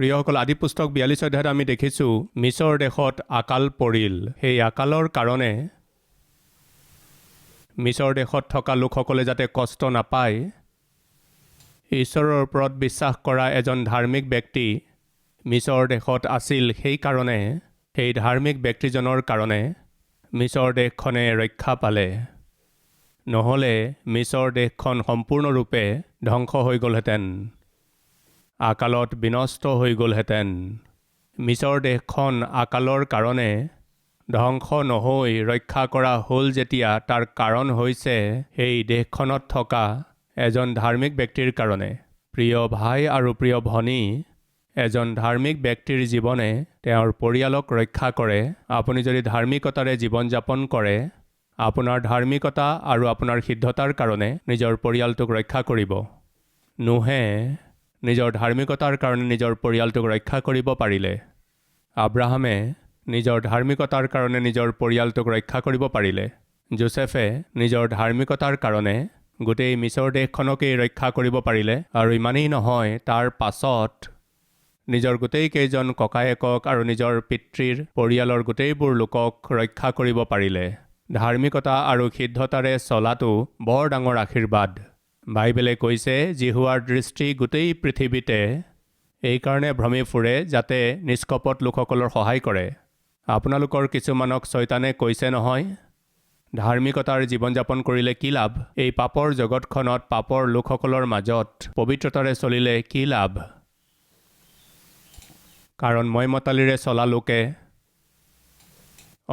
প্ৰিয়সকল, আদি পুস্তক 42 অধ্যায়ত আমি দেখিছোঁ মিছৰ দেশত আকাল পৰিল। সেই আকালৰ কাৰণে মিছৰ দেশত থকা লোকসকলে যাতে কষ্ট নাপায়, ঈশ্বৰৰ ওপৰত বিশ্বাস কৰা এজন ধাৰ্মিক ব্যক্তি মিছৰ দেশত আছিল। সেইকাৰণে সেই ধাৰ্মিক ব্যক্তিজনৰ কাৰণে মিছৰ দেশখনে ৰক্ষা পালে। নহ'লে মিছৰ দেশখন সম্পূৰ্ণৰূপে ধ্বংস হৈ গ'লহেঁতেন, আকালত বিনষ্ট হৈ গ'লহেঁতেন। মিছৰ দেশখন আকালৰ কাৰণে ধ্বংস নহৈ ৰক্ষা কৰা হ'ল যেতিয়া, তাৰ কাৰণ হৈছে সেই দেশখনত থকা এজন ধাৰ্মিক ব্যক্তিৰ কাৰণে। প্ৰিয় ভাই আৰু প্ৰিয় ভনী, এজন ধাৰ্মিক ব্যক্তিৰ জীৱনে তেওঁৰ পৰিয়ালক ৰক্ষা কৰে। আপুনি যদি ধাৰ্মিকতাৰে জীৱন যাপন কৰে, আপোনাৰ ধাৰ্মিকতা আৰু আপোনাৰ সিদ্ধতাৰ কাৰণে নিজৰ পৰিয়ালটোক ৰক্ষা কৰিব। নোহে নিজৰ ধাৰ্মিকতাৰ কাৰণে নিজৰ পৰিয়ালটোক ৰক্ষা কৰিব পাৰিলে। আব্ৰাহামে নিজৰ ধাৰ্মিকতাৰ কাৰণে নিজৰ পৰিয়ালটোক ৰক্ষা কৰিব পাৰিলে। যোচেফে নিজৰ ধাৰ্মিকতাৰ কাৰণে গোটেই মিছৰ দেশখনকেই ৰক্ষা কৰিব পাৰিলে। আৰু ইমানেই নহয়, তাৰ পাছত নিজৰ গোটেইকেইজন ককায়েকক আৰু নিজৰ পিতৃৰ পৰিয়ালৰ গোটেইবোৰ লোকক ৰক্ষা কৰিব পাৰিলে। ধাৰ্মিকতা আৰু সিদ্ধতাৰে চলাটো বৰ ডাঙৰ আশীৰ্বাদ। বাইবেলে কৈছে, জিহুৱাৰ দৃষ্টি গোটেই পৃথিৱীতে এইকাৰণে ভ্ৰমি ফুৰে যাতে নিষ্কপট লোকসকলৰ সহায় কৰে। আপোনালোকৰ কিছুমানক শয়তানে কৈছে নহয়, ধাৰ্মিকতাৰ জীৱন যাপন কৰিলে কি লাভ? এই পাপৰ জগতখনত পাপৰ লোকসকলৰ মাজত পবিত্ৰতাৰে চলিলে কি লাভ? কাৰণ মইমতালিৰে চলা লোকে,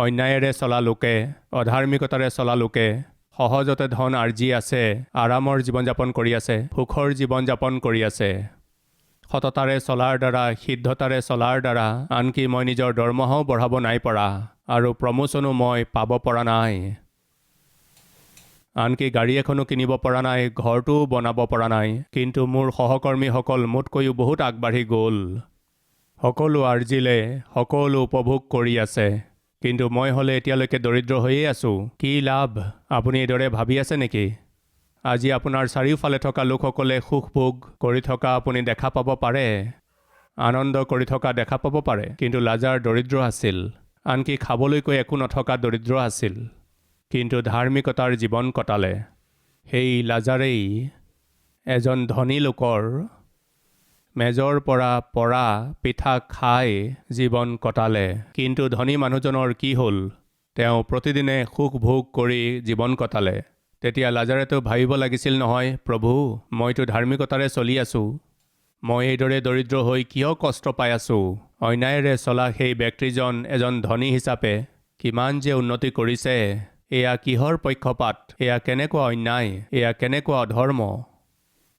অন্যায়েৰে চলা লোকে, অধাৰ্মিকতাৰে চলা লোকে সহজতে ধন আৰ্জি আছে, আৰামৰ জীৱন যাপন কৰি আছে, সুখৰ জীৱন যাপন কৰি আছে। সততাৰে চলাৰ দ্বাৰা, সিদ্ধতাৰে চলাৰ দ্বাৰা আনকি মই নিজৰ দৰমহাও বঢ়াব নাই পৰা আৰু প্ৰমোচনো মই পাব পৰা নাই, আনকি গাড়ী এখনো কিনিব পৰা নাই, ঘৰটোও বনাব পৰা নাই। কিন্তু মোৰ সহকৰ্মীসকল মোতকৈও বহুত আগবাঢ়ি গ'ল। সকলো আৰ্জিলে, সকলো উপভোগ কৰি আছে, কিন্তু মই হ'লে এতিয়ালৈকে দৰিদ্ৰ হৈয়ে আছোঁ। কি লাভ? আপুনি এইদৰে ভাবি আছে নেকি? আজি আপোনাৰ চাৰিওফালে থকা লোকসকলে সুখভোগ কৰি থকা আপুনি দেখা পাব পাৰে, আনন্দ কৰি থকা দেখা পাব পাৰে, কিন্তু লাজাৰ দৰিদ্ৰ আছিল, আনকি খাবলৈকৈ একো নথকা দৰিদ্ৰ আছিল, কিন্তু ধাৰ্মিকতাৰ জীৱন কটালে। সেই লাজাৰেই এজন ধনী লোকৰ মেজৰ পৰা পিঠা খাই জীৱন কটালে। কিন্তু ধনী মানুহজনৰ কি হ'ল? তেওঁ প্ৰতিদিনে সুখ ভোগ কৰি জীৱন কটালে। তেতিয়া লাজাৰেতো ভাবিব লাগিছিল নহয়, প্ৰভু, মইতো ধাৰ্মিকতাৰে চলি আছোঁ, মই এইদৰে দৰিদ্ৰ হৈ কিয় কষ্ট পাই আছোঁ? অন্যায়েৰে চলা সেই ব্যক্তিজন এজন ধনী হিচাপে কিমান যে উন্নতি কৰিছে। এয়া কিহৰ পক্ষপাত? এয়া কেনেকুৱা অন্যায়? এয়া কেনেকুৱা অধৰ্ম?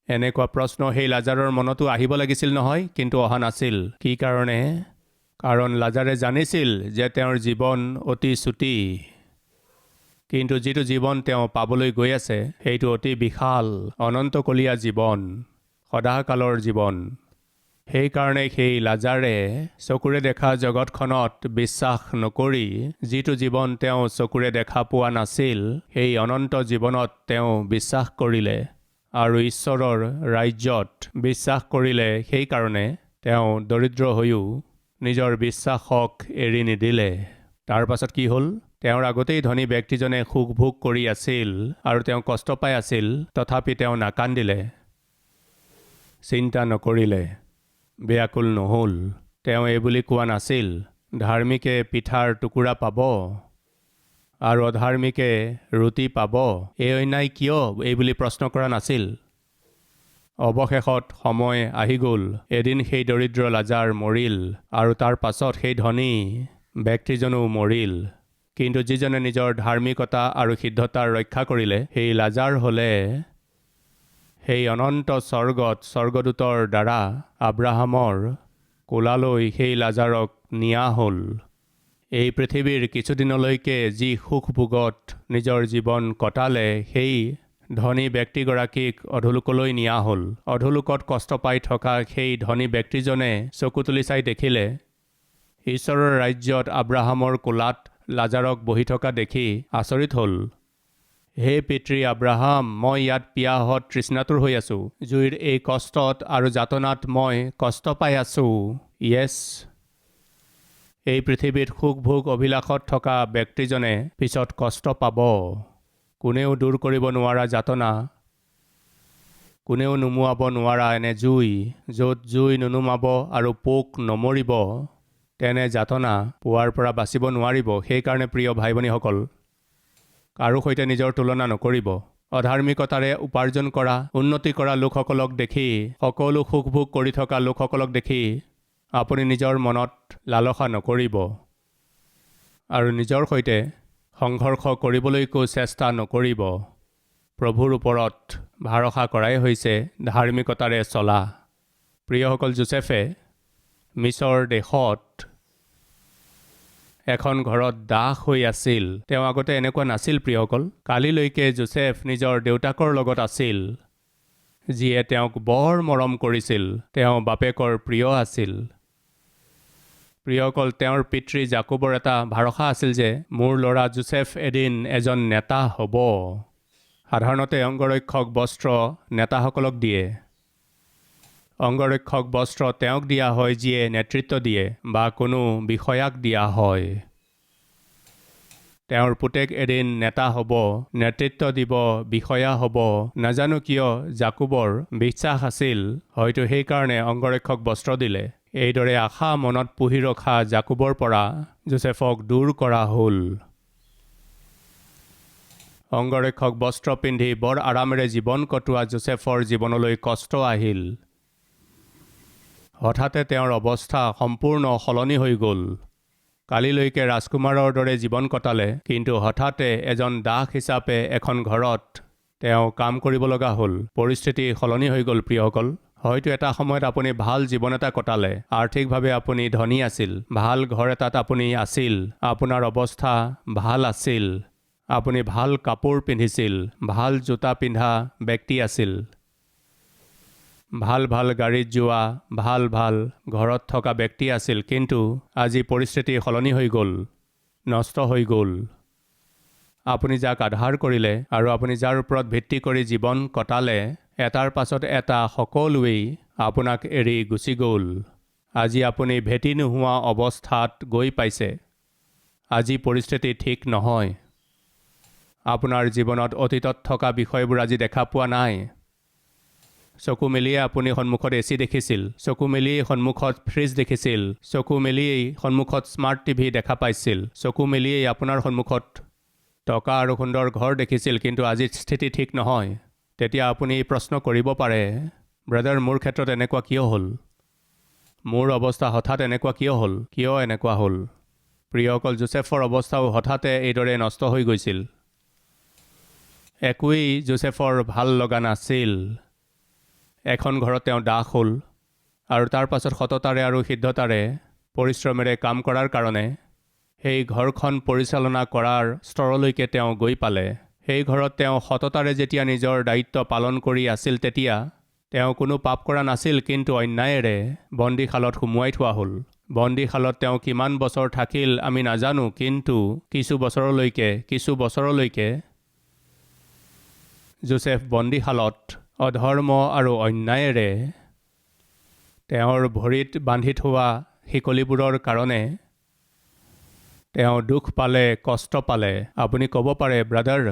এনেকুৱা প্ৰশ্ন সেই লাজাৰৰ মনতো আহিব লাগিছিল নহয়, কিন্তু অহা নাছিল। কি কাৰণে? কাৰণ লাজাৰে জানিছিল যে তেওঁৰ জীৱন অতি চুটি, কিন্তু যিটো জীৱন তেওঁ পাবলৈ গৈ আছে সেইটো অতি বিশাল, অনন্তকলীয়া জীৱন, সদাকালৰ জীৱন। সেইকাৰণে সেই লাজাৰে চকুৰে দেখা জগতখনত বিশ্বাস নকৰি যিটো জীৱন তেওঁ চকুৰে দেখা পোৱা নাছিল, সেই অনন্ত জীৱনত তেওঁ বিশ্বাস কৰিলে আৰু ঈশ্বৰৰ ৰাজ্যত বিশ্বাস কৰিলে। সেইকাৰণে তেওঁ দৰিদ্ৰ হৈও নিজৰ বিশ্বাসক এৰি নিদিলে। তাৰ পাছত কি হ'ল? তেওঁৰ আগতেই ধনী ব্যক্তিজনে সুখ ভোগ কৰি আছিল আৰু তেওঁ কষ্ট পাই আছিল, তথাপি তেওঁ নাকান্দিলে, চিন্তা নকৰিলে, ব্যাকুল নহ'ল। তেওঁ এইবুলি কোৱা নাছিল, ধাৰ্মিকে পিঠাৰ টুকুৰা পাব আৰু অধাৰ্মিকে ৰুটি পাব, এই অন্যায় কিয়? এইবুলি প্ৰশ্ন কৰা নাছিল। অৱশেষত সময় আহি গ'ল, এদিন সেই দৰিদ্ৰ লাজাৰ মৰিল আৰু তাৰ পাছত সেই ধনী ব্যক্তিজনো মৰিল। কিন্তু যিজনে নিজৰ ধাৰ্মিকতা আৰু সিদ্ধতাৰ ৰক্ষা কৰিলে, সেই লাজাৰ হ'লে সেই অনন্ত স্বৰ্গত স্বৰ্গদূতৰ দ্বাৰা আব্ৰাহামৰ কোলালৈ সেই লাজাৰক নিয়া হ'ল। এই পৃথিৱীৰ কিছুদিনলৈকে যি সুখভোগত নিজৰ জীৱন কটালে, সেই ধনী ব্যক্তিগৰাকীক অধোলোকলৈ নিয়া হ'ল। অধোলোকত কষ্ট পাই থকা সেই ধনী ব্যক্তিজনে চকু তুলি চাই দেখিলে ঈশ্বৰৰ ৰাজ্যত আব্ৰাহামৰ কোলাত লাজাৰক বহি থকা দেখি আচৰিত হ'ল। হে পিতৃ আব্ৰাহাম, মই ইয়াত পিয়াহত তৃষ্ণাতুৰ হৈ আছোঁ। জুইৰ এই কষ্টত আৰু যাতনাত মই কষ্ট পাই আছোঁ। য়েছ, এই পৃথিৱীত সুখ ভোগ অভিলাষত থকা ব্যক্তিজনে পিছত কষ্ট পাব। কোনেও দূৰ কৰিব নোৱাৰা যাতনা, কোনেও নুমুৱাব নোৱাৰা এনে জুই, য'ত জুই নুনুমাব আৰু পোক নমৰিব, তেনে যাতনা পোৱাৰ পৰা বাচিব নোৱাৰিব। সেইকাৰণে প্ৰিয় ভাই ভনীসকল, কাৰো সৈতে নিজৰ তুলনা নকৰিব। অধাৰ্মিকতাৰে উপাৰ্জন কৰা, উন্নতি কৰা লোকসকলক দেখি, সকলো সুখ ভোগ কৰি থকা লোকসকলক দেখি আপুনি নিজৰ মনত লালসা নকৰিব আৰু নিজৰ সৈতে সংঘৰ্ষ কৰিবলৈকো চেষ্টা নকৰিব। প্ৰভুৰ ওপৰত ভৰসা কৰাই হৈছে ধাৰ্মিকতাৰে চলা। প্ৰিয়সকল, যোচেফে মিছৰ দেশত এখন ঘৰত দাস হৈ আছিল। তেওঁ আগতে এনেকুৱা নাছিল প্ৰিয়সকল। কালিলৈকে যোচেফ নিজৰ দেউতাকৰ লগত আছিল, যিয়ে তেওঁক বৰ মৰম কৰিছিল। তেওঁ বাপেকৰ প্ৰিয় আছিল। প্ৰিয়সকল, তেওঁৰ পিতৃ জাকোবৰ এটা ভৰসা আছিল যে মোৰ ল'ৰা যোচেফ এদিন এজন নেতা হ'ব। সাধাৰণতে অংগৰক্ষক বস্ত্ৰ নেতাসকলক দিয়ে। অংগৰক্ষক বস্ত্ৰ তেওঁক দিয়া হয় যিয়ে নেতৃত্ব দিয়ে বা কোনো বিষয়াক দিয়া হয়। তেওঁৰ পুতেক এদিন নেতা হ'ব, নেতৃত্ব দিব, বিষয়া হ'ব। নাজানো কিয় জাকোবৰ বিশ্বাস আছিল, হয়তো সেইকাৰণে অংগৰক্ষক বস্ত্ৰ দিলে। এইদৰে আশা মনত পুহি ৰখা জাকোবৰ পৰা যোচেফক দূৰ কৰা হ'ল। অংগৰক্ষক বস্ত্ৰ পিন্ধি বৰ আৰামেৰে জীৱন কটোৱা যোচেফৰ জীৱনলৈ কষ্ট আহিল। হঠাতে তেওঁৰ অৱস্থা সম্পূৰ্ণ সলনি হৈ গ'ল। কালিলৈকে ৰাজকুমাৰৰ দৰে জীৱন কটালে, কিন্তু হঠাতে এজন দাস হিচাপে এখন ঘৰত তেওঁ কাম কৰিব লগা হ'ল। পৰিস্থিতি সলনি হৈ গ'ল প্ৰিয়সকল। হয়তো এটা সময়ত আপুনি ভাল জীৱন এটা কটালে, আৰ্থিকভাৱে আপুনি ধনী আছিল, ভাল ঘৰ এটাত আপুনি আছিল, আপোনাৰ অৱস্থা ভাল আছিল, আপুনি ভাল কাপোৰ পিন্ধিছিল, ভাল জোতা পিন্ধা ব্যক্তি আছিল, ভাল ভাল গাড়ীত যোৱা, ভাল ভাল ঘৰত থকা ব্যক্তি আছিল। কিন্তু আজি পৰিস্থিতি সলনি হৈ গ'ল, নষ্ট হৈ গ'ল। আপুনি যাক আধাৰ কৰিলে আৰু আপুনি যাৰ ওপৰত ভিত্তি কৰি জীৱন কটালে, এটাৰ পাছত এটা সকলোৱেই আপোনাক এৰি গুচি গ'ল। আজি আপুনি ভেটি নোহোৱা অৱস্থাত গৈ পাইছে। আজি পৰিস্থিতি ঠিক নহয়। আপোনাৰ জীৱনত অতীতত থকা বিষয়বোৰ আজি দেখা পোৱা নাই। চকু মেলিয়ে আপুনি সন্মুখত এচি দেখিছিল, চকু মেলিয়েই সন্মুখত ফ্ৰিজ দেখিছিল, চকু মেলিয়েই সন্মুখত স্মাৰ্ট টিভি দেখা পাইছিল, চকু মেলিয়েই আপোনাৰ সন্মুখত টকা আৰু সুন্দৰ ঘৰ দেখিছিল। কিন্তু আজি স্থিতি ঠিক নহয়। তেতিয়া আপুনি প্ৰশ্ন কৰিব পাৰে, ব্ৰাদাৰ, মোৰ ক্ষেত্ৰত এনেকুৱা কিয় হ'ল? মোৰ অৱস্থা হঠাৎ এনেকুৱা কিয় হ'ল? কিয় এনেকুৱা হ'ল? প্ৰিয়সকল, যোচেফৰ অৱস্থাও হঠাতে এইদৰে নষ্ট হৈ গৈছিল। একোৱেই যোচেফৰ ভাল লগা নাছিল। এখন ঘৰত তেওঁ দাস হ'ল আৰু তাৰ পাছত সততাৰে আৰু সিদ্ধতাৰে পৰিশ্ৰমেৰে কাম কৰাৰ কাৰণে সেই ঘৰখন পৰিচালনা কৰাৰ স্তৰলৈকে তেওঁ গৈ পালে। সেই ঘৰত তেওঁ সততাৰে যেতিয়া নিজৰ দায়িত্ব পালন কৰি আছিল, তেতিয়া তেওঁ কোনো পাপ কৰা নাছিল, কিন্তু অন্যায়েৰে বন্দীশালত সুমুৱাই থোৱা হ'ল। বন্দীশালত তেওঁ কিমান বছৰ থাকিল আমি নাজানো, কিন্তু কিছু বছৰলৈকে যোচেফ বন্দীশালত অধৰ্ম আৰু অন্যায়েৰে তেওঁৰ ভৰিত বান্ধি থোৱা শিকলিবোৰৰ কাৰণে তেওঁ দুখ পালে, কষ্ট পালে। আপুনি ক'ব পাৰে, ব্ৰাদাৰ,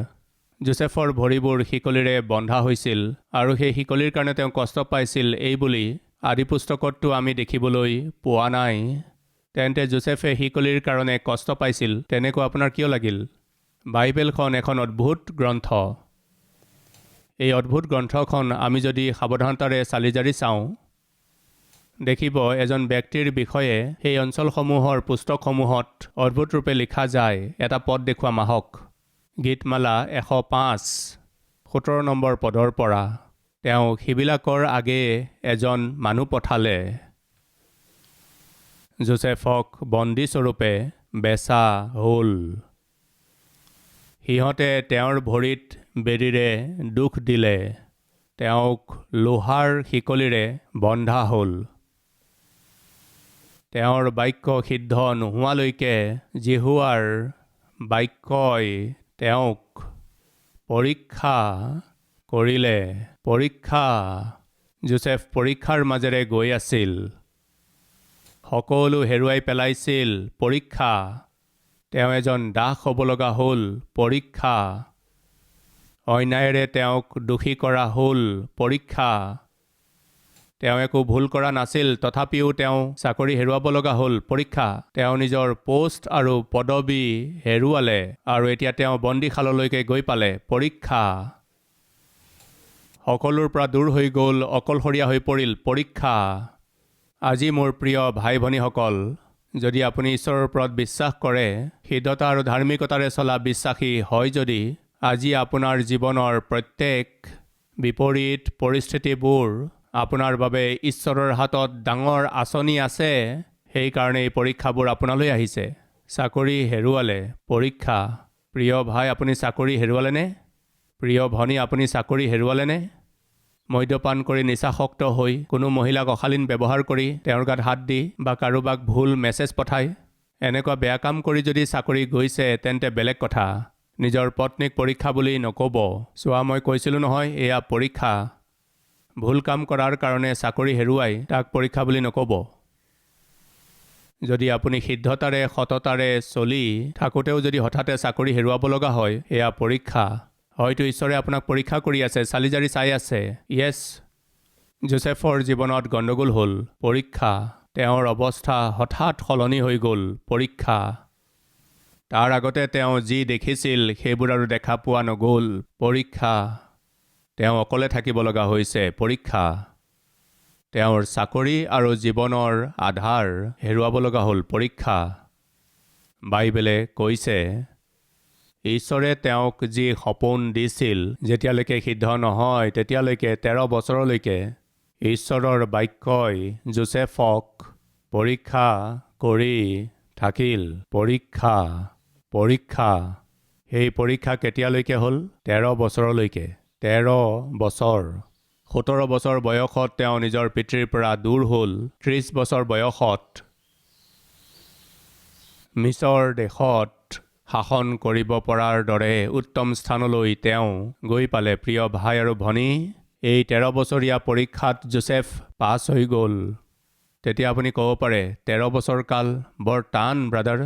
যোচেফৰ ভৰিবোৰ শিকলিৰে বন্ধা হৈছিল আৰু সেই শিকলিৰ কাৰণে তেওঁ কষ্ট পাইছিল এইবুলি আদিপুস্তকততো আমি দেখিবলৈ পোৱা নাই। তেন্তে যোচেফে শিকলিৰ কাৰণে কষ্ট পাইছিল তেনেকুৱা আপোনাৰ কিয় লাগিল? বাইবেলখন এখন অদ্ভুত গ্ৰন্থ। এই অদ্ভুত গ্ৰন্থখন আমি যদি সাৱধানতাৰে চালি জাৰি চাওঁ, দেখিব এজন ব্যক্তিৰ বিষয়ে সেই অঞ্চলসমূহৰ পুস্তকসমূহত অদ্ভুত ৰূপে লিখা যায়। এটা পদ দেখুৱাম আহক। গীতমালা 105:17 নম্বৰ পদৰ পৰা, তেওঁ সিবিলাকৰ আগেয়ে এজন মানুহ পঠালে, যোচেফক বন্দীস্বৰূপে বেচা হ'ল। সিহঁতে তেওঁৰ ভৰিত বেদীৰে দুখ দিলে, তেওঁক লোহাৰ শিকলিৰে বন্ধা হ'ল। তেওঁৰ বাক্য সিদ্ধ নোহোৱালৈকে জিহুৱাৰ বাক্যই তেওঁক পৰীক্ষা কৰিলে পৰীক্ষা যোচেফ পৰীক্ষাৰ মাজেৰে গৈ আছিল সকলো হেৰুৱাই পেলাইছিল পৰীক্ষা তেওঁ এজন দাস হ'ব লগা হ'ল পৰীক্ষা অন্যায়েৰে তেওঁক দোষী কৰা হ'ল পৰীক্ষা তেওঁ একো ভুল কৰা নাছিল তথাপিও তেওঁ চাকৰি হেৰুৱাব লগা হ'ল পৰীক্ষা তেওঁ নিজৰ পোষ্ট আৰু পদবী হেৰুৱালে আৰু এতিয়া তেওঁ বন্দীশাললৈকে গৈ পালে পৰীক্ষা সকলোৰ পৰা দূৰ হৈ গ'ল অকলশৰীয়া হৈ পৰিল পৰীক্ষা আজি মোৰ প্ৰিয় ভাই ভনীসকল যদি আপুনি ঈশ্বৰৰ ওপৰত বিশ্বাস কৰে সিদ্ধতা আৰু ধাৰ্মিকতাৰে চলা বিশ্বাসী হয় যদি আজি আপোনাৰ জীৱনৰ প্ৰত্যেক বিপৰীত পৰিস্থিতিবোৰ আপোনাৰ বাবে ঈশ্বৰৰ হাতত ডাঙৰ আঁচনি আছে সেইকাৰণে এই পৰীক্ষাবোৰ আপোনালৈ আহিছে চাকৰি হেৰুৱালে পৰীক্ষা প্ৰিয় ভাই আপুনি চাকৰি হেৰুৱালেনে প্ৰিয় ভনী আপুনি চাকৰি হেৰুৱালেনে মদ্যপান কৰি নিচাসক্ত হৈ কোনো মহিলাক অশালীন ব্যৱহাৰ কৰি তেওঁৰ গাত হাত দি বা কাৰোবাক ভুল মেছেজ পঠায় এনেকুৱা বেয়া কাম কৰি যদি চাকৰি গৈছে তেন্তে বেলেগ কথা নিজৰ পত্নীক পৰীক্ষা বুলি নক'ব চোৱা মই কৈছিলোঁ নহয় এয়া পৰীক্ষা ভুল কাম কৰাৰ কাৰণে চাকৰি হেৰুৱাই তাক পৰীক্ষা বুলি নক'ব যদি আপুনি সিদ্ধতাৰে সততাৰে চলি থাকোঁতেও যদি হঠাতে চাকৰি হেৰুৱাব লগা হয় এয়া পৰীক্ষা হয়তো ঈশ্বৰে আপোনাক পৰীক্ষা কৰি আছে চালিজাৰি চাই আছে য়েছ যোচেফৰ জীৱনত গণ্ডগোল হ'ল পৰীক্ষা তেওঁৰ অৱস্থা হঠাৎ সলনি হৈ গ'ল পৰীক্ষা তাৰ আগতে তেওঁ যি দেখিছিল সেইবোৰ আৰু দেখা পোৱা নগ'ল পৰীক্ষা তেওঁ অকলে থাকিব লগা হৈছে পৰীক্ষা তেওঁৰ চাকৰি আৰু জীৱনৰ আধাৰ হেৰুৱাব লগা হ'ল পৰীক্ষা বাইবেলে কৈছে ঈশ্বৰে তেওঁক যি সপোন দিছিল যেতিয়ালৈকে সিদ্ধ নহয় তেতিয়ালৈকে 13 বছৰলৈকে ঈশ্বৰৰ বাক্যই যোচেফক পৰীক্ষা কৰি থাকিল পৰীক্ষা সেই পৰীক্ষা কেতিয়ালৈকে হ'ল 13 বছৰলৈকে 13 বছৰ 17 বছৰ বয়সত তেওঁ নিজৰ পিতৃৰ পৰা দূৰ হ'ল 30 বছৰ বয়সত মিছৰ দেশত শাসন কৰিব পৰাৰ দৰে উত্তম স্থানলৈ তেওঁ গৈ পালে প্ৰিয় ভাই আৰু ভনী এই 13 বছৰীয়া পৰীক্ষাত যোচেফ পাছ হৈ গ'ল তেতিয়া আপুনি ক'ব পাৰে 13 বছৰ কাল বৰ টান ব্ৰাদাৰ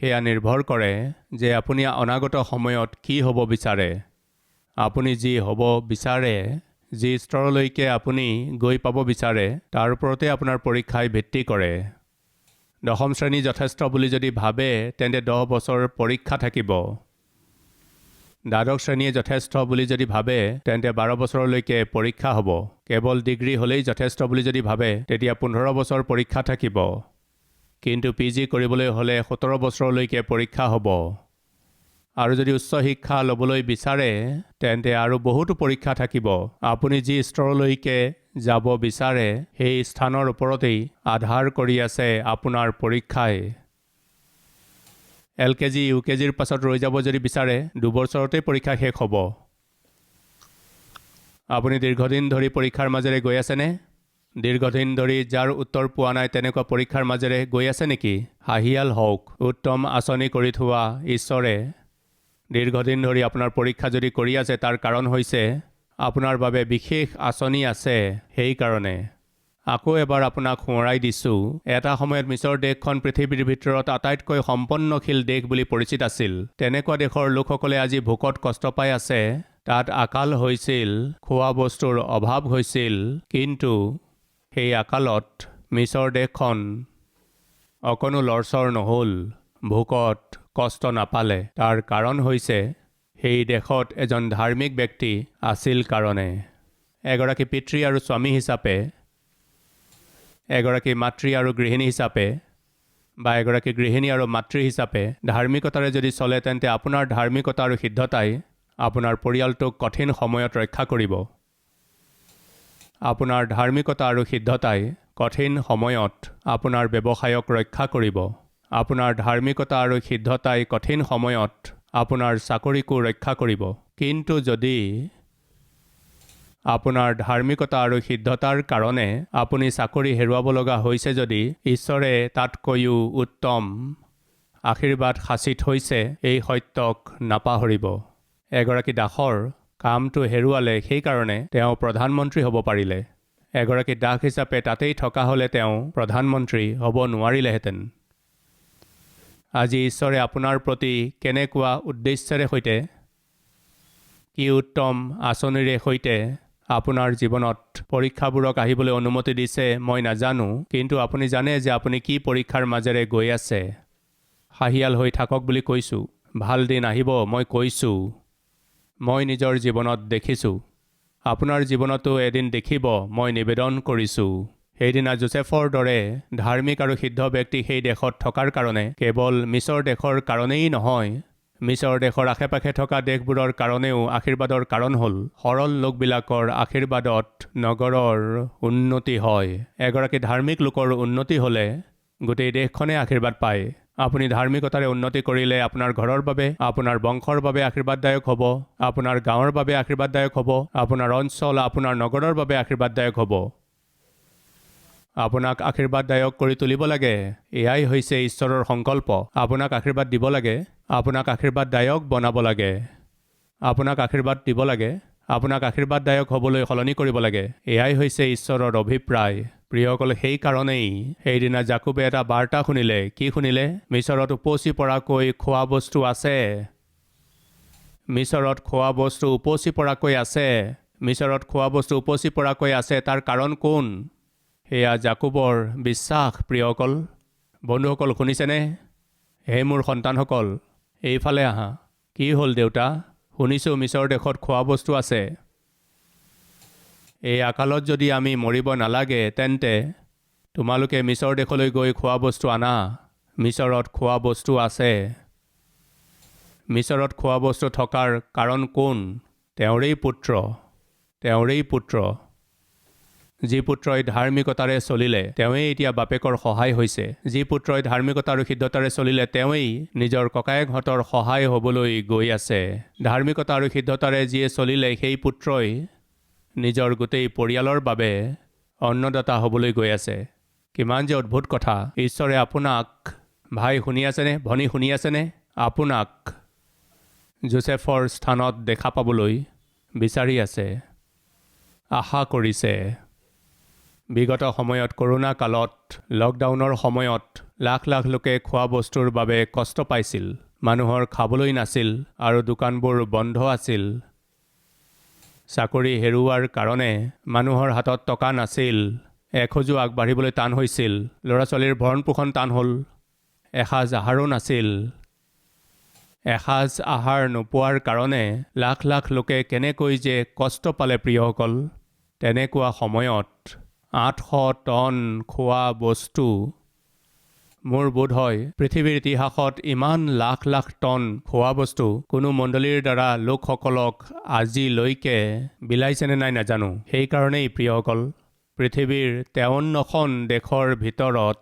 সেয়া নিৰ্ভৰ কৰে যে আপুনি অনাগত সময়ত কি হ'ব বিচাৰে আপুনি যি হ'ব বিচাৰে যি স্তৰলৈকে আপুনি গৈ পাব বিচাৰে তাৰ ওপৰতে আপোনাৰ পৰীক্ষাই ভিত্তি কৰে 10ম শ্ৰেণী যথেষ্ট বুলি যদি ভাবে তেন্তে 10 বছৰ পৰীক্ষা থাকিব দ্বাদশ শ্ৰেণীয়ে যথেষ্ট বুলি যদি ভাবে তেন্তে 12 বছৰলৈকে পৰীক্ষা হ'ব কেৱল ডিগ্ৰী হ'লেই যথেষ্ট বুলি যদি ভাবে তেতিয়া 15 বছৰ পৰীক্ষা থাকিব কিন্তু পিজি কৰিবলৈ হ'লে 17 বছৰলৈকে পৰীক্ষা হ'ব আৰু যদি উচ্চ শিক্ষা ল'বলৈ বিচাৰে তেন্তে আৰু বহুতো পৰীক্ষা থাকিব আপুনি যি স্তৰলৈকে যাব বিচাৰে সেই স্থানৰ ওপৰতেই আধাৰ কৰি আছে আপোনাৰ পৰীক্ষাই LKG UKGৰ পাছত ৰৈ যাব যদি বিচাৰে 2 বছৰতে পৰীক্ষা শেষ হ'ব আপুনি দীৰ্ঘদিন ধৰি পৰীক্ষাৰ মাজেৰে গৈ আছেনে দীৰ্ঘদিন ধৰি যাৰ উত্তৰ পোৱা নাই তেনেকুৱা পৰীক্ষাৰ মাজেৰে গৈ আছে নেকি হাঁহিয়াল হওক উত্তম আঁচনি কৰি থোৱা ঈশ্বৰে দীৰ্ঘদিন ধৰি আপোনাৰ পৰীক্ষা যদি কৰি আছে তাৰ কাৰণ হৈছে আপোনাৰ বাবে বিশেষ আঁচনি আছে সেইকাৰণে আকৌ এবাৰ আপোনাক সোঁৱৰাই দিছোঁ এটা সময়ত মিছৰ দেশখন পৃথিৱীৰ ভিতৰত আটাইতকৈ সম্পন্নশীল দেশ বুলি পৰিচিত আছিল তেনেকুৱা দেশৰ লোকসকলে আজি ভোকত কষ্ট পাই আছে তাত আকাল হৈছিল খোৱা বস্তুৰ অভাৱ হৈছিল কিন্তু সেই আকালত মিছৰ দেশখন অকণো লৰচৰ নহ'ল ভোকত কষ্ট নাপালে তাৰ কাৰণ হৈছে সেই দেশত এজন ধাৰ্মিক ব্যক্তি আছিল কাৰণে এগৰাকী পিতৃ আৰু স্বামী হিচাপে এগৰাকী মাতৃ আৰু গৃহিণী হিচাপে বা এগৰাকী গৃহিণী আৰু মাতৃ হিচাপে ধাৰ্মিকতাৰে যদি চলে তেন্তে আপোনাৰ ধাৰ্মিকতা আৰু সিদ্ধতাই আপোনাৰ পৰিয়ালটোক কঠিন সময়ত ৰক্ষা কৰিব আপোনাৰ ধাৰ্মিকতা আৰু সিদ্ধতাই কঠিন সময়ত আপোনাৰ ব্যৱসায়ক ৰক্ষা কৰিব আপোনাৰ ধাৰ্মিকতা আৰু সিদ্ধতাই কঠিন সময়ত আপোনাৰ চাকৰিকো ৰক্ষা কৰিব কিন্তু যদি আপোনাৰ ধাৰ্মিকতা আৰু সিদ্ধতাৰ কাৰণে আপুনি চাকৰি হেৰুৱাব লগা হৈছে যদি ঈশ্বৰে তাতকৈও উত্তম আশীৰ্বাদ সাঁচি থৈছে এই সত্যক নাপাহৰিব এগৰাকী দাসৰ কামটো হেৰুৱালে, সেইকাৰণে তেওঁ প্ৰধানমন্ত্ৰী হ'ব পাৰিলে। এগৰাকী দাস হিচাপে তাতেই থকা হ'লে তেওঁ প্ৰধানমন্ত্ৰী হ'ব নোৱাৰিলেহেঁতেন। আজি ঈশ্বৰে আপোনাৰ প্ৰতি কেনেকুৱা উদ্দেশ্যেৰে সৈতে, কি উত্তম আঁচনিৰে সৈতে আপোনাৰ জীৱনত পৰীক্ষাবোৰক আহিবলৈ অনুমতি দিছে মই নাজানো, কিন্তু আপুনি জানে যে আপুনি কি পৰীক্ষাৰ মাজেৰে গৈ আছে। হাঁহিয়াল হৈ থাকক বুলি কৈছোঁ। ভাল দিন আহিব মই কৈছোঁ। মই নিজৰ জীৱনত দেখিছোঁ। আপোনাৰ জীৱনতো এদিন দেখিব মই নিবেদন কৰিছোঁ। সেইদিনা যোচেফৰ দৰে ধাৰ্মিক আৰু সিদ্ধ ব্যক্তি সেই দেশত থকাৰ কাৰণে কেৱল মিছৰ দেশৰ কাৰণেই নহয়, মিছৰ দেশৰ আশে পাশে থকা দেশবোৰৰ কাৰণেও আশীৰ্বাদৰ কাৰণ হ'ল। সৰল লোকবিলাকৰ আশীৰ্বাদত নগৰৰ উন্নতি হয়। এগৰাকী ধাৰ্মিক লোকৰ উন্নতি হ'লে গোটেই দেশখনে আশীৰ্বাদ পায়। আপুনি ধাৰ্মিকতাৰে উন্নতি কৰিলে আপোনাৰ ঘৰৰ বাবে, আপোনাৰ বংশৰ বাবে আশীৰ্বাদদায়ক হ'ব, আপোনাৰ গাঁৱৰ বাবে আশীৰ্বাদদায়ক হ'ব, আপোনাৰ অঞ্চল, আপোনাৰ নগৰৰ বাবে আশীৰ্বাদদায়ক হ'ব। আপোনাক আশীৰ্বাদদায়ক কৰি তুলিব লাগে। এয়াই হৈছে ঈশ্বৰৰ সংকল্প। আপোনাক আশীৰ্বাদ দিব লাগে, আপোনাক আশীৰ্বাদদায়ক বনাব লাগে। আপোনাক আশীৰ্বাদ দিব লাগে, আপোনাক আশীৰ্বাদদায়ক হ'বলৈ সলনি কৰিব লাগে। এয়াই হৈছে ঈশ্বৰৰ অভিপ্ৰায়। প্ৰিয়সকল, সেইকাৰণেই সেইদিনা জাকুবে এটা বাৰ্তা শুনিলে। কি শুনিলে? মিছৰত উপচি পৰাকৈ খোৱা বস্তু আছে। মিছৰত খোৱা বস্তু উপচি পৰাকৈ আছে। মিছৰত খোৱা বস্তু উপচি পৰাকৈ আছে। তাৰ কাৰণ কোন? সেয়া জাকুবৰ বিশ্বাস। প্ৰিয়সকল, বন্ধুসকল, শুনিছেনে? হে মোৰ সন্তানসকল, এইফালে আহা। কি হ'ল দেউতা? শুনিছোঁ মিছৰ দেশত খোৱা বস্তু আছে। এই আকালত যদি আমি মৰিব নালাগে তেন্তে তোমালোকে মিছৰ দেশলৈ গৈ খোৱা বস্তু আনা। মিছৰত খোৱা বস্তু আছে। মিছৰত খোৱা বস্তু থকাৰ কাৰণ কোন? তেওঁৰেই পুত্ৰ। তেওঁৰেই পুত্ৰ। যি পুত্ৰই ধাৰ্মিকতাৰে চলিলে তেওঁৱেই এতিয়া বাপেকৰ সহায় হৈছে। যি পুত্ৰই ধাৰ্মিকতা আৰু সিদ্ধতাৰে চলিলে তেওঁৱেই নিজৰ ককায়েকহঁতৰ সহায় হ'বলৈ গৈ আছে। ধাৰ্মিকতা আৰু সিদ্ধতাৰে যিয়ে চলিলে সেই পুত্ৰই নিজৰ গোটেই পৰিয়ালৰ বাবে অন্নদাতা হ'বলৈ গৈ আছে। কিমান যে অদ্ভুত কথা। ঈশ্বৰে আপোনাক, ভাই শুনি আছেনে? ভনী শুনি আছেনে? আপোনাক যোচেফৰ স্থানত দেখা পাবলৈ বিচাৰি আছে, আশা কৰিছে। বিগত সময়ত কৰোণা কালত, লকডাউনৰ সময়ত লাখ লাখ লোকে খোৱা বস্তুৰ বাবে কষ্ট পাইছিল। মানুহৰ খাবলৈ নাছিল আৰু দোকানবোৰ বন্ধ আছিল। চাকৰি হেৰুওৱাৰ কাৰণে মানুহৰ হাতত টকা নাছিল। এখোজো আগবাঢ়িবলৈ টান হৈছিল। ল'ৰা ছোৱালীৰ ভৰণ পোষণ টান হ'ল। এসাঁজ আহাৰো নাছিল। এসাঁজ আহাৰ নোপোৱাৰ কাৰণে লাখ লাখ লোকে কেনেকৈ যে কষ্ট পালে প্ৰিয়সকল। তেনেকুৱা সময়ত 800 টন খোৱা বস্তু, মোৰ বোধ হয় পৃথিৱীৰ ইতিহাসত ইমান লাখ লাখ টন খোৱা বস্তু কোনো মণ্ডলীৰ দ্বাৰা লোকসকলক আজিলৈকে বিলাইছেনে নাই নাজানো। সেইকাৰণেই প্ৰিয়সকল, পৃথিৱীৰ 53খন দেশৰ ভিতৰত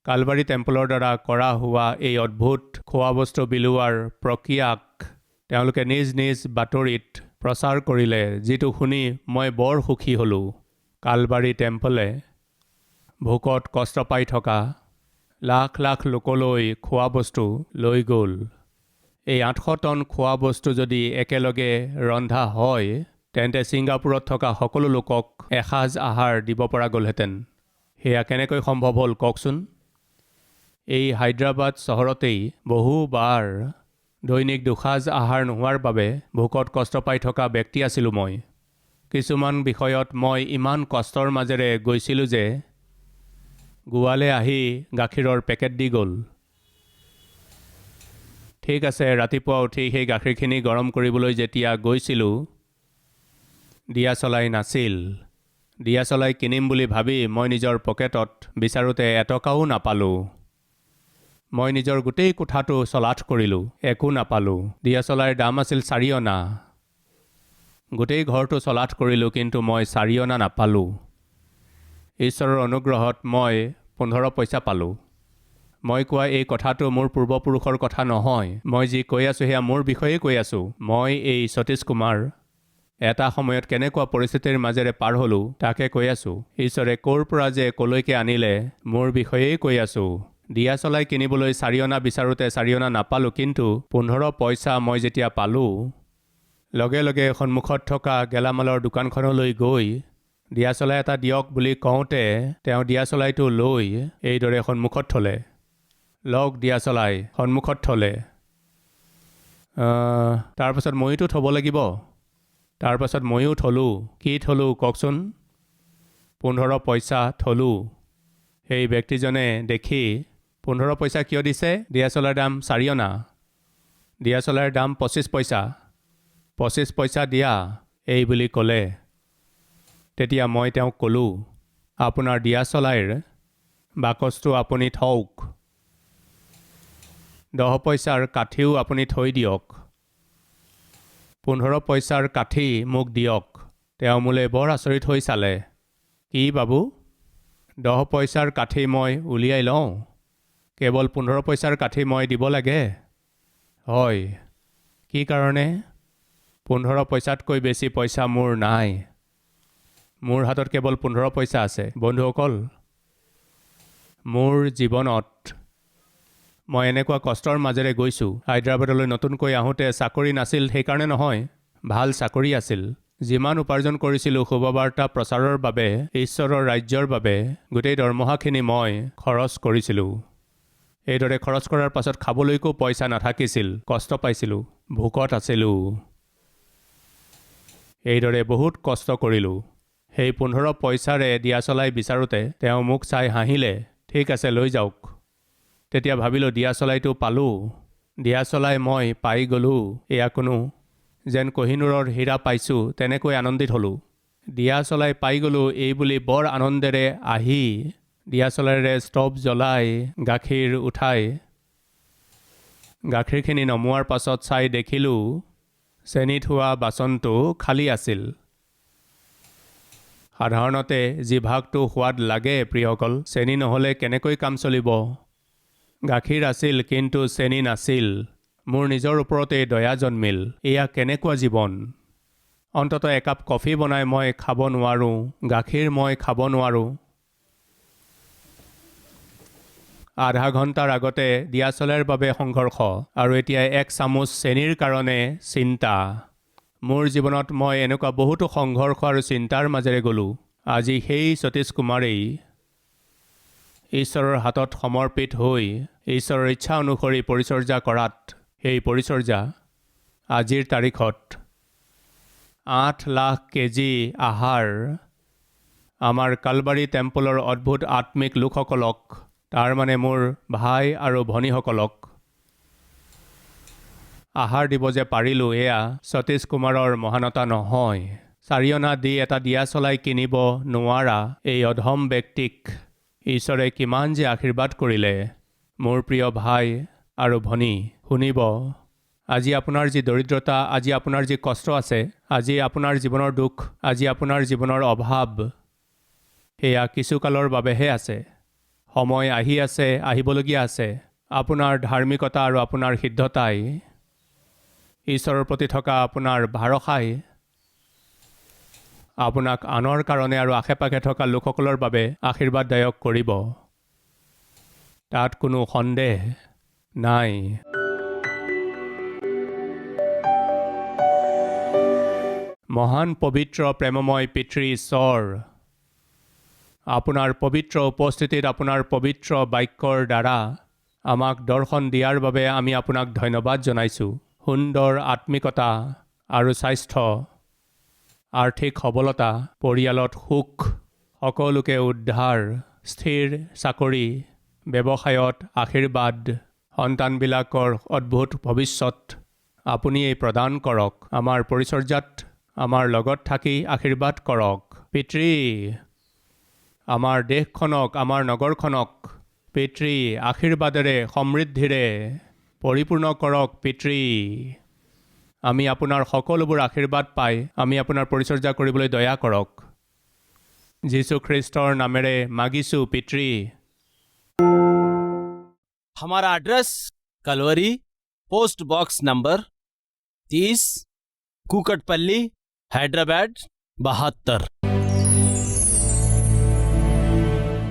কালবাৰী টেম্পলৰ দ্বাৰা কৰা হোৱা এই অদ্ভুত খোৱা বস্তু বিলোৱাৰ প্ৰক্ৰিয়াক তেওঁলোকে নিজ নিজ বাতৰিত প্ৰচাৰ কৰিলে, যিটো শুনি মই বৰ সুখী হ'লোঁ। কালবাৰী টেম্পলে ভোকত কষ্ট পাই থকা লাখ লাখ লোকলৈ খোৱা বস্তু লৈ গ'ল। এই 800 টন খোৱা বস্তু যদি একেলগে ৰন্ধা হয় তেন্তে ছিংগাপুৰত থকা সকলো লোকক এসাঁজ আহাৰ দিব পৰা গ'লহেঁতেন। সেয়া কেনেকৈ সম্ভৱ হ'ল কওকচোন? এই হায়দৰাবাদ চহৰতেই বহুবাৰ দৈনিক দুসাঁজ আহাৰ নোহোৱাৰ বাবে ভোকত কষ্ট পাই থকা ব্যক্তি আছিলোঁ মই। কিছুমান বিষয়ত মই ইমান কষ্টৰ মাজেৰে গৈছিলোঁ যে গোৱালে আহি গাখীৰৰ পেকেট দি গ'ল। ঠিক আছে, ৰাতিপুৱা উঠি সেই গাখীৰখিনি গৰম কৰিবলৈ যেতিয়া গৈছিলোঁ, দিয়া চলাই নাছিল। দিয়া চলাই কিনিম বুলি ভাবি মই নিজৰ পকেটত বিচাৰোঁতে এটকাও নাপালোঁ। মই নিজৰ গোটেই কোঠাটো চলাথ কৰিলোঁ, একো নাপালোঁ। দিয়া চলাইৰ দাম আছিল 4 অনা। গোটেই ঘৰটো চলাথ কৰিলোঁ, কিন্তু মই 4 অনা নাপালোঁ। ঈশ্বৰৰ অনুগ্ৰহত মই 15 পইচা পালোঁ। মই কোৱা এই কথাটো মোৰ পূৰ্বপুৰুষৰ কথা নহয়। মই যি কৈ আছোঁ সেয়া মোৰ বিষয়েই কৈ আছোঁ। মই এই সতীশ কুমাৰ এটা সময়ত কেনেকুৱা পৰিস্থিতিৰ মাজেৰে পাৰ হ'লোঁ তাকে কৈ আছোঁ। ঈশ্বৰে ক'ৰ পৰা যে ক'লৈকে আনিলে মোৰ বিষয়েই কৈ আছোঁ। দিয়া চলাই কিনিবলৈ 4 অনা বিচাৰোঁতে 4 অনা নাপালোঁ, কিন্তু 15 পইচা মই যেতিয়া পালোঁ লগে লগে সন্মুখত থকা গেলামালৰ দোকানখনলৈ গৈ দিয়াচলাই এটা দিয়ক বুলি কওঁতে তেওঁ দিয়াচলাইটো লৈ এইদৰে সন্মুখত থলে। লগ দিয়াচলাই সন্মুখত থলে। তাৰপাছত ময়োতো থ'ব লাগিব। তাৰপাছত ময়ো থলোঁ। কি থলোঁ কওকচোন? 15 পইচা থলোঁ। সেই ব্যক্তিজনে দেখি 15 পইচা কিয় দিছে? দিয়াচলাইৰ দাম 4 অনা। দিয়াচলাইৰ দাম 25 পইচা। 25 পইচা দিয়া এই বুলি ক'লে। তেতিয়া মই তেওঁক ক'লোঁ, আপোনাৰ দিয়াচলাইৰ বাকচটো আপুনি থওক। 10 পইচাৰ কাঠিও আপুনি থৈ দিয়ক। 15 পইচাৰ কাঠি মোক দিয়ক। তেওঁ মোলৈ বৰ আচৰিত হৈ চালে। কি বাবু, 10 পইচাৰ কাঠি মই উলিয়াই লওঁ? কেৱল 15 পইচাৰ কাঠি মই দিব লাগে? হয়। কি কাৰণে? 15 পইচাতকৈ বেছি পইচা মোৰ নাই। মোৰ হাতত কেৱল 15 পইচা আছে। বন্ধুসকল, মোৰ জীৱনত মই এনেকুৱা কষ্টৰ মাজেৰে গৈছোঁ। হায়দৰাবাদলৈ নতুনকৈ আহোঁতে চাকৰি নাছিল, সেইকাৰণে নহয়। ভাল চাকৰি আছিল। যিমান উপাৰ্জন কৰিছিলোঁ শুভবাৰ্তা প্ৰচাৰৰ বাবে, ঈশ্বৰৰ ৰাজ্যৰ বাবে, গোটেই দৰমহাখিনি মই খৰচ কৰিছিলোঁ। এইদৰে খৰচ কৰাৰ পাছত খাবলৈকো পইচা নাথাকিছিল। কষ্ট পাইছিলোঁ। ভোকত আছিলোঁ। এইদৰে বহুত কষ্ট কৰিলোঁ। সেই 15 পইচাৰে দিয়াচলাই বিচাৰোঁতে তেওঁ মোক চাই হাঁহিলে। ঠিক আছে, লৈ যাওক। তেতিয়া ভাবিলোঁ দিয়াচলাইটো পালোঁ। দিয়াচলাই মই পাই গ'লোঁ। এয়া কোনো যেন কহিনুৰৰ হীৰা পাইছোঁ তেনেকৈ আনন্দিত হ'লোঁ। দিয়াচলাই পাই গ'লোঁ এই বুলি বৰ আনন্দেৰে আহি দিয়াচলাইৰে ষ্টভ জ্বলাই গাখীৰ উঠাই গাখীৰখিনি নমোৱাৰ পাছত চাই দেখিলোঁ চেনি থোৱা বাচনটো খালী আছিল। সাধাৰণতে জিভাগটো সোৱাদ লাগে প্ৰিয়সকল, চেনি নহ'লে কেনেকৈ কাম চলিব? গাখীৰ আছিল কিন্তু চেনি নাছিল। মোৰ নিজৰ ওপৰতে দয়া জন্মিল। এয়া কেনেকুৱা জীৱন? অন্ততঃ একাপ কফি বনাই মই খাব নোৱাৰোঁ। গাখীৰ মই খাব নোৱাৰোঁ। আধা ঘণ্টাৰ আগতে দিয়াচলাইৰ বাবে সংঘৰ্ষ আৰু এতিয়া 1 চামুচ চেনিৰ কাৰণে চিন্তা। মোৰ জীৱনত মই এনেকুৱা বহুতো সংঘৰ্ষ আৰু চিন্তাৰ মাজেৰে গ'লোঁ। আজি সেই সতীশ কুমাৰেই ঈশ্বৰৰ হাতত সমৰ্পিত হৈ ঈশ্বৰৰ ইচ্ছা অনুসৰি পৰিচৰ্যা কৰাত, সেই পৰিচৰ্যা আজিৰ তাৰিখত 8 লাখ কেজি আহাৰ আমাৰ কালবাৰী টেম্পলৰ অদ্ভুত আত্মিক লোকসকলক, তাৰ মানে মোৰ ভাই আৰু ভনীসকলক আহাৰ দিব যে পাৰিলোঁ, এয়া সতীশ কুমাৰৰ মহানতা নহয়। 4 অনা দি এটা দিয়াচলাই কিনিব নোৱাৰা এই অধম ব্যক্তিক ঈশ্বৰে কিমান যে আশীৰ্বাদ কৰিলে। মোৰ প্ৰিয় ভাই আৰু ভনী, শুনিব, আজি আপোনাৰ যি দৰিদ্ৰতা, আজি আপোনাৰ যি কষ্ট আছে, আজি আপোনাৰ জীৱনৰ দুখ, আজি আপোনাৰ জীৱনৰ অভাৱ, সেয়া কিছুকালৰ বাবেহে আছে। সময় আহি আছে, আহিবলগীয়া আছে। আপোনাৰ ধাৰ্মিকতা আৰু আপোনাৰ সিদ্ধতাই, ঈশ্বৰৰ প্ৰতি থকা আপোনাৰ ভৰসাই আপোনাক আনৰ কাৰণে আৰু আশে পাশে থকা লোকসকলৰ বাবে আশীৰ্বাদদায়ক কৰিব। তাত কোনো সন্দেহ নাই। মহান পবিত্ৰ প্ৰেমময় পিতৃ ঈশ্বৰ, আপোনাৰ পবিত্ৰ উপস্থিতিত আপোনাৰ পবিত্ৰ বাক্যৰ দ্বাৰা আমাক দৰ্শন দিয়াৰ বাবে আমি আপোনাক ধন্যবাদ জনাইছোঁ। সুন্দৰ আত্মিকতা আৰু স্বাস্থ্য, আৰ্থিক সবলতা, পৰিয়ালত সুখ, সকলোকে উদ্ধাৰ, স্থিৰ চাকৰি, ব্যৱসায়ত আশীৰ্বাদ, সন্তানবিলাকৰ অদ্ভুত ভৱিষ্যত আপুনিয়েই প্ৰদান কৰক। আমাৰ পৰিচৰ্যাত আমাৰ লগত থাকি আশীৰ্বাদ কৰক। পিতৃ, আমাৰ দেশখনক, আমাৰ নগৰখনক পিতৃ আশীৰ্বাদেৰে সমৃদ্ধিৰে পৰিপূৰ্ণ কৰক। পিতৃ, আমি আপোনাৰ সকলোবোৰ আশীৰ্বাদ পাই আমি আপোনাৰ পৰিচৰ্যা কৰিবলৈ দয়া কৰক। যীশু খ্ৰীষ্টৰ নামেৰে মাগিছোঁ পিতৃ। हमारा address Calvary, post box number 30, Kukatpally, Hyderabad 72।